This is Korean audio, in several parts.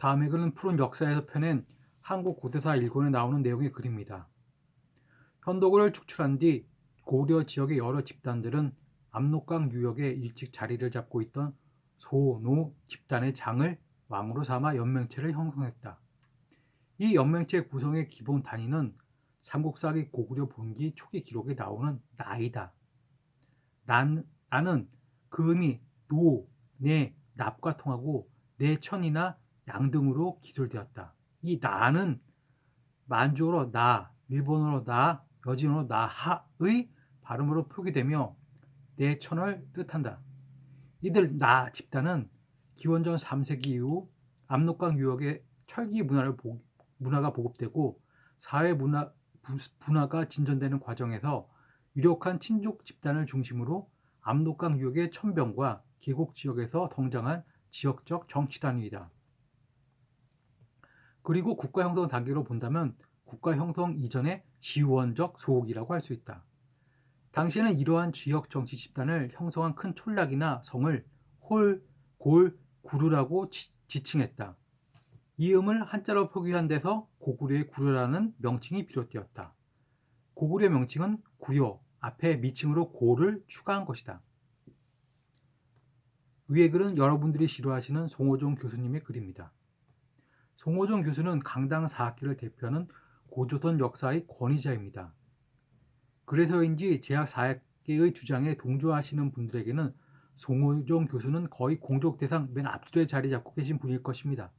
다음에 그는 푸른 역사에서 펴낸 한국 고대사 일권에 나오는 내용의 글입니다. 현도고를 축출한 뒤 고려 지역의 여러 집단들은 압록강 유역에 일찍 자리를 잡고 있던 소, 노 집단의 장을 왕으로 삼아 연맹체를 형성했다. 이 연맹체 구성의 기본 단위는 삼국사기 고구려 본기 초기 기록에 나오는 나이다. 나는 근이 노, 내, 납과 통하고 내천이나 양 등으로 기술되었다. 이 나는 만주어로 나, 일본어로 나, 여진어로 나하의 발음으로 표기되며 내천을 뜻한다. 이들 나 집단은 기원전 3세기 이후 압록강 유역의 철기 문화가 보급되고 사회 분화가 진전되는 과정에서 유력한 친족 집단을 중심으로 압록강 유역의 천병과 계곡 지역에서 성장한 지역적 정치 단위이다. 그리고 국가 형성 단계로 본다면 국가 형성 이전의 지원적 소옥이라고 할 수 있다. 당시에는 이러한 지역 정치 집단을 형성한 큰 촌락이나 성을 홀, 골, 구루라고 지칭했다. 이 음을 한자로 표기한 데서 고구려의 구려라는 명칭이 비롯되었다. 고구려 명칭은 구려, 앞에 미칭으로 고를 추가한 것이다. 위의 글은 여러분들이 싫어하시는 송호종 교수님의 글입니다. 송호종 교수는 강당 4학기를 대표하는 고조선 역사의 권위자입니다. 그래서인지 재학 4학기의 주장에 동조하시는 분들에게는 송호종 교수는 거의 공적 대상 맨 앞줄에 자리 잡고 계신 분일 것입니다.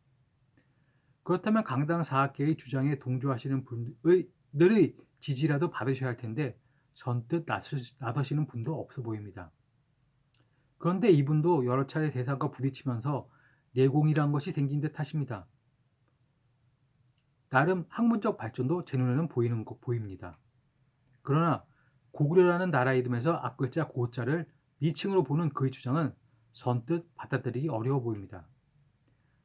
그렇다면 강당 4학기의 주장에 동조하시는 분들의 지지라도 받으셔야 할 텐데 선뜻 나서시는 분도 없어 보입니다. 그런데 이분도 여러 차례 대상과 부딪히면서 내공이란 것이 생긴 듯 하십니다. 나름 학문적 발전도 제 눈에는 보입니다. 그러나 고구려라는 나라 이름에서 앞글자 고자를 미칭으로 보는 그의 주장은 선뜻 받아들이기 어려워 보입니다.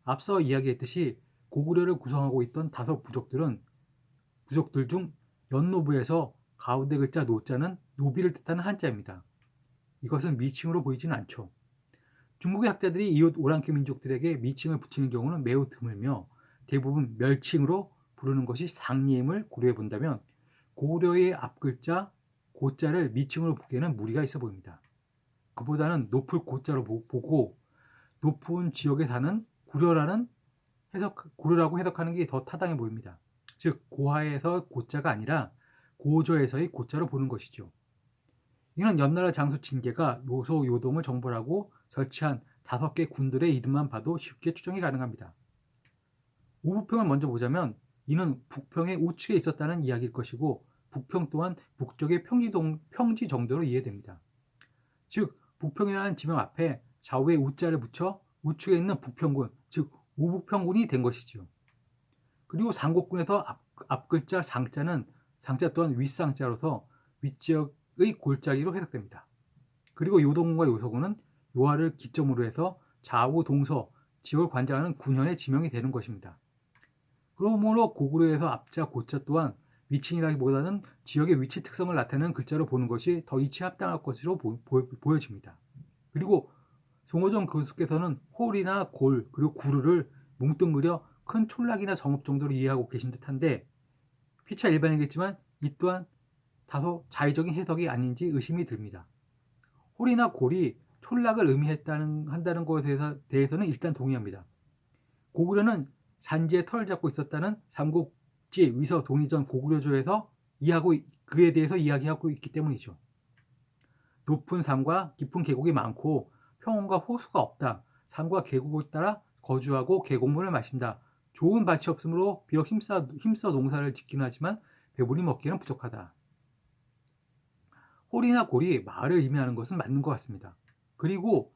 앞서 이야기했듯이 고구려를 구성하고 있던 다섯 부족들 중 연노부에서 가운데 글자 노자는 노비를 뜻하는 한자입니다. 이것은 미칭으로 보이진 않죠. 중국의 학자들이 이웃 오랑캐 민족들에게 미칭을 붙이는 경우는 매우 드물며 대부분 멸칭으로 부르는 것이 상리임을 고려해 본다면 고구려의 앞글자 고자를 미칭으로 보기에는 무리가 있어 보입니다. 그보다는 높을 고자로 보고 높은 지역에 사는 고려라고 해석하는 게 더 타당해 보입니다. 즉 고하에서 고자가 아니라 고저에서의 고자로 보는 것이죠. 이는 연나라 장수 진계가 요소 요동을 정벌하고 설치한 5개 군들의 이름만 봐도 쉽게 추정이 가능합니다. 우부평을 먼저 보자면 이는 북평의 우측에 있었다는 이야기일 것이고 북평 또한 북쪽의 평지 정도로 이해됩니다. 즉 북평이라는 지명 앞에 좌우에 우자를 붙여 우측에 있는 북평군, 즉 우북평군이 된 것이지요. 그리고 상곡군에서 앞글자 상자는 상자 또한 윗상자로서 윗지역의 골짜기로 해석됩니다. 그리고 요동군과 요소군은 요하를 기점으로 해서 좌우 동서 지역을 관장하는 군현의 지명이 되는 것입니다. 그러므로 고구려에서 앞자 고자 또한 위칭이라기보다는 지역의 위치 특성을 나타내는 글자로 보는 것이 더 이치에 합당할 것으로 보여집니다. 그리고 송호정 교수께서는 홀이나 골 그리고 구르를 뭉뚱그려 큰 촌락이나 성읍 정도로 이해하고 계신 듯한데 피차 일반이겠지만 이 또한 다소 자의적인 해석이 아닌지 의심이 듭니다. 홀이나 골이 촌락을 한다는 것에 대해서는 일단 동의합니다. 고구려는 산지에 털을 잡고 있었다는 삼국지 위서 동의전 고구려조에서 그에 대해서 이야기하고 있기 때문이죠. 높은 산과 깊은 계곡이 많고 평원과 호수가 없다. 산과 계곡을 따라 거주하고 계곡물을 마신다. 좋은 밭이 없으므로 비록 힘써 농사를 짓긴 하지만 배불리 먹기는 부족하다. 홀이나 골이 마을을 의미하는 것은 맞는 것 같습니다. 그리고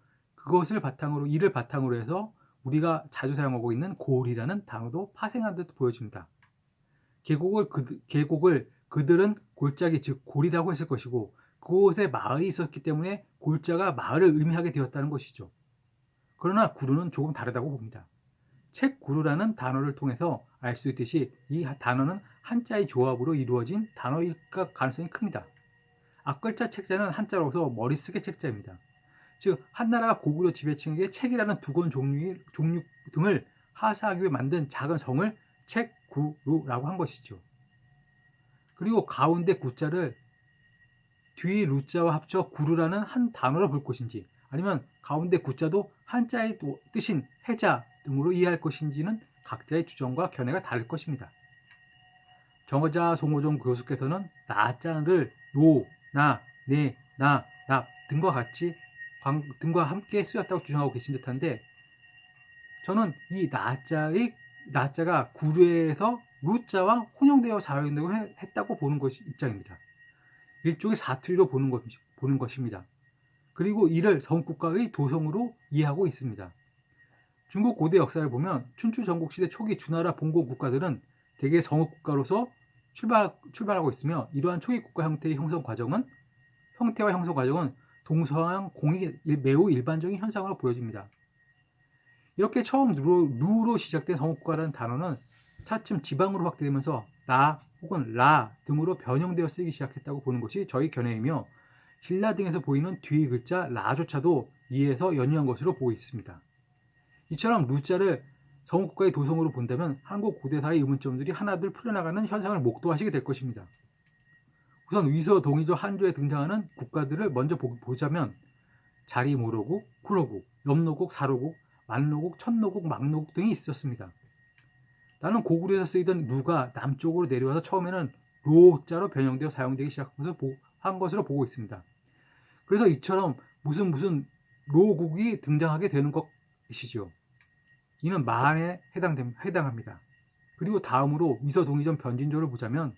이를 바탕으로 해서 우리가 자주 사용하고 있는 골이라는 단어도 파생한 듯 보여집니다. 계곡을 그들은 골짜기 즉 골이라고 했을 것이고 그곳에 마을이 있었기 때문에 골자가 마을을 의미하게 되었다는 것이죠. 그러나 구루는 조금 다르다고 봅니다. 책 구루라는 단어를 통해서 알 수 있듯이 이 단어는 한자의 조합으로 이루어진 단어일 가능성이 큽니다. 앞글자 책자는 한자로서 머리쓰기 책자입니다. 즉 한나라가 고구려 지배층에게 책이라는 두 권 종류 등을 하사하기 위해 만든 작은 성을 책구루라고 한 것이죠. 그리고 가운데 구자를 뒤 루자와 합쳐 구루라는 한 단어로 볼 것인지, 아니면 가운데 구자도 한자의 뜻인 해자 등으로 이해할 것인지는 각자의 주장과 견해가 다를 것입니다. 정어자 송호정 교수께서는 나자를 노, 나, 네, 나, 납 등과 함께 쓰였다고 주장하고 계신 듯한데, 저는 이 나자가 구루에서 루자와 혼용되어 사용되고 했다고 보는 것이 입장입니다. 일종의 사투리로 보는 것입니다. 그리고 이를 성국가의 도성으로 이해하고 있습니다. 중국 고대 역사를 보면 춘추 전국시대 초기 주나라 봉건 국가들은 대개 성읍국가로서 출발하고 있으며, 이러한 초기 국가 형태와 형성 과정은 동서양 공이 매우 일반적인 현상으로 보여집니다. 이렇게 처음 루로 시작된 성읍국가라는 단어는 차츰 지방으로 확대되면서 나 혹은 라 등으로 변형되어 쓰이기 시작했다고 보는 것이 저희 견해이며, 신라 등에서 보이는 뒤 글자 라조차도 이에서 연유한 것으로 보고 있습니다. 이처럼 루자를 성읍국가의 도성으로 본다면 한국 고대사의 의문점들이 하나둘 풀려나가는 현상을 목도하시게 될 것입니다. 우선 위서 동이조 한조에 등장하는 국가들을 먼저 보자면 자리모로국, 구로국, 염노국, 사로국, 만노국, 천노국, 막노국 등이 있었습니다. 나는 고구려에서 쓰이던 루가 남쪽으로 내려와서 처음에는 로자로 변형되어 사용되기 시작한 것으로 보고 있습니다. 그래서 이처럼 무슨 로국이 등장하게 되는 것이지요. 이는 마한에 해당합니다. 그리고 다음으로 위서동이전 변진조를 보자면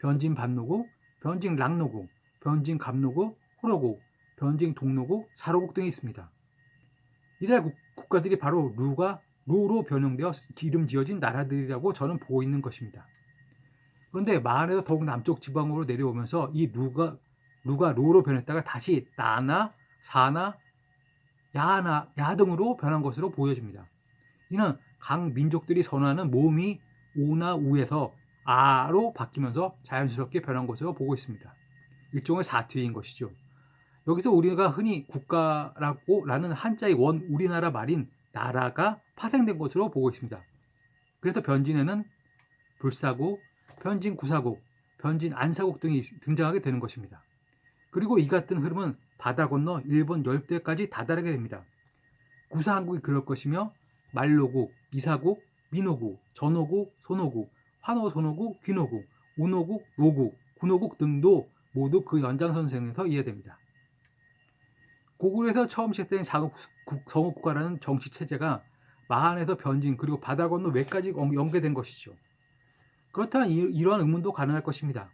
변진 반노국, 변진 락노국, 변진 갑노국, 호로국, 변진 동노국, 사로국 등이 있습니다. 이들 국가들이 바로 로로 변형되어 이름 지어진 나라들이라고 저는 보고 있는 것입니다. 그런데 마한에서 더욱 남쪽 지방으로 내려오면서 이 루가 로로 변했다가 다시 나나, 사나, 야 등으로 변한 것으로 보여집니다. 이는 각 민족들이 선호하는 모음이 오나 우에서 아로 바뀌면서 자연스럽게 변한 것으로 보고 있습니다. 일종의 사투리인 것이죠. 여기서 우리가 흔히 국가라는 한자의 원 우리나라 말인 나라가 파생된 것으로 보고 있습니다. 그래서 변진에는 불사국, 변진 구사국, 변진 안사국 등이 등장하게 되는 것입니다. 그리고 이 같은 흐름은 바다 건너 일본 열대까지 다다르게 됩니다. 구사한국이 그럴 것이며, 말로국, 이사국, 민호국, 전호국, 손호국, 환호손호국, 귀노국, 운호국, 노국, 군호국 등도 모두 그 연장선상에서 이해됩니다. 고구려에서 처음 시작된 성읍국가라는 정치체제가 마한에서 변진 그리고 바다 건너 외까지 연계된 것이죠. 그렇다면 이러한 의문도 가능할 것입니다.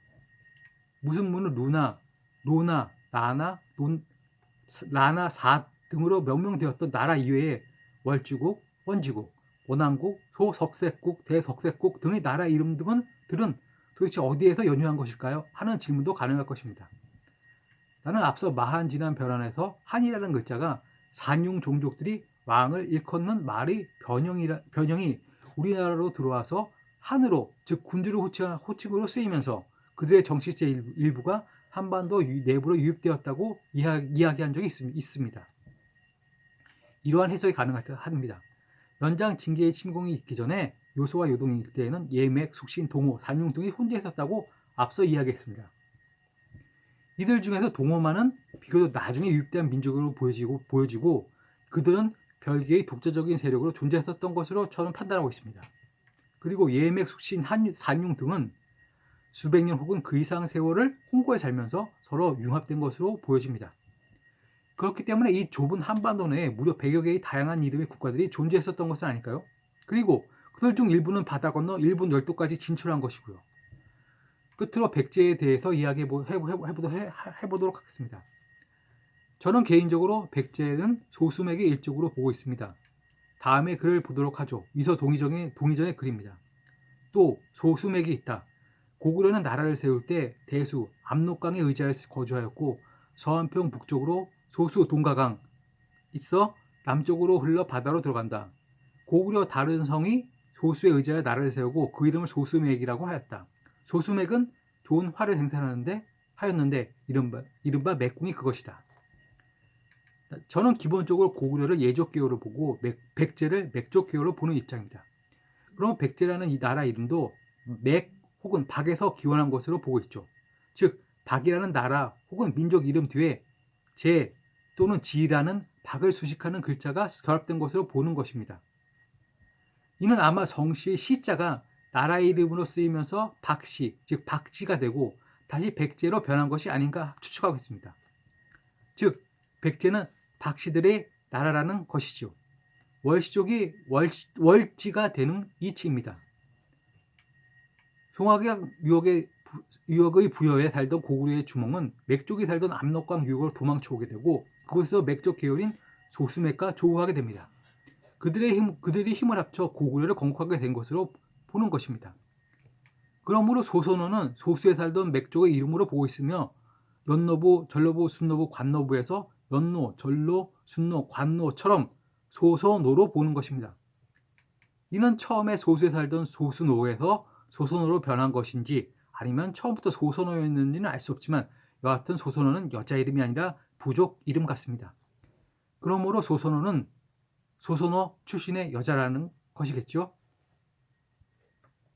무슨 문은 루나, 로나, 나나, 라나, 사 등으로 명명되었던 나라 이외에 월주국, 원지국, 원왕국, 소석색국, 대석색국 등의 나라 이름들은 도대체 어디에서 연유한 것일까요? 하는 질문도 가능할 것입니다. 나는 앞서 마한 진한 변환에서 한이라는 글자가 산용 종족들이 왕을 일컫는 말의 변형이 우리나라로 들어와서 한으로, 즉 군주를 호칭으로 쓰이면서 그들의 정치체 일부가 한반도 내부로 유입되었다고 이야기한 적이 있습니다. 이러한 해석이 가능합니다. 연장 징계의 침공이 있기 전에 요소와 요동 일대에는 예맥, 숙신, 동호, 산용 등이 혼자 있었다고 앞서 이야기했습니다. 이들 중에서 동호만은 비교적 나중에 유입된 민족으로 보여지고 그들은 별개의 독자적인 세력으로 존재했었던 것으로 저는 판단하고 있습니다. 그리고 예맥, 숙신, 산용 등은 수백 년 혹은 그 이상 세월을 홍고에 살면서 서로 융합된 것으로 보여집니다. 그렇기 때문에 이 좁은 한반도 내에 무려 100여 개의 다양한 이름의 국가들이 존재했었던 것은 아닐까요? 그리고 그들 중 일부는 바다 건너 일본 열도까지 진출한 것이고요. 끝으로 백제에 대해서 해보도록 하겠습니다. 저는 개인적으로 백제는 소수맥의 일족으로 보고 있습니다. 다음에 글을 보도록 하죠. 위서 동의전의 글입니다. 또 소수맥이 있다. 고구려는 나라를 세울 때 대수, 압록강에 의지하여 거주하였고 서한평 북쪽으로 소수 동가강 있어 남쪽으로 흘러 바다로 들어간다. 고구려 다른 성이 소수에 의지하여 나라를 세우고 그 이름을 소수맥이라고 하였다. 소수맥은 좋은 활을 생산하였는데 이른바 맥궁이 그것이다. 저는 기본적으로 고구려를 예족계열로 보고 백제를 맥족계열로 보는 입장입니다. 그럼 백제라는 이 나라 이름도 맥 혹은 박에서 기원한 것으로 보고 있죠. 즉 박이라는 나라 혹은 민족 이름 뒤에 제 또는 지라는 박을 수식하는 글자가 결합된 것으로 보는 것입니다. 이는 아마 성씨의 시자가 나라 이름으로 쓰이면서 박씨, 즉 박지가 되고 다시 백제로 변한 것이 아닌가 추측하고 있습니다. 즉 백제는 박씨들의 나라라는 것이죠. 월시족이 월지가 되는 이치입니다. 송악의 유역의 부여에 살던 고구려의 주몽은 맥족이 살던 압록강 유역으로 도망쳐 오게 되고 그곳에서 맥족 계열인 소수맥과 조우하게 됩니다. 그들이 힘을 합쳐 고구려를 건국하게 된 것으로 보는 것입니다. 그러므로 소선호는 소수에 살던 맥족의 이름으로 보고 있으며 연노부, 전노부, 순노부, 관노부에서 연노, 전노, 순노, 관노처럼 소선호로 보는 것입니다. 이는 처음에 소수에 살던 소수노에서 소선호로 변한 것인지 아니면 처음부터 소선호였는지는 알 수 없지만 여하튼 소선호는 여자 이름이 아니라 부족 이름 같습니다. 그러므로 소선호는 소선호 출신의 여자라는 것이겠죠.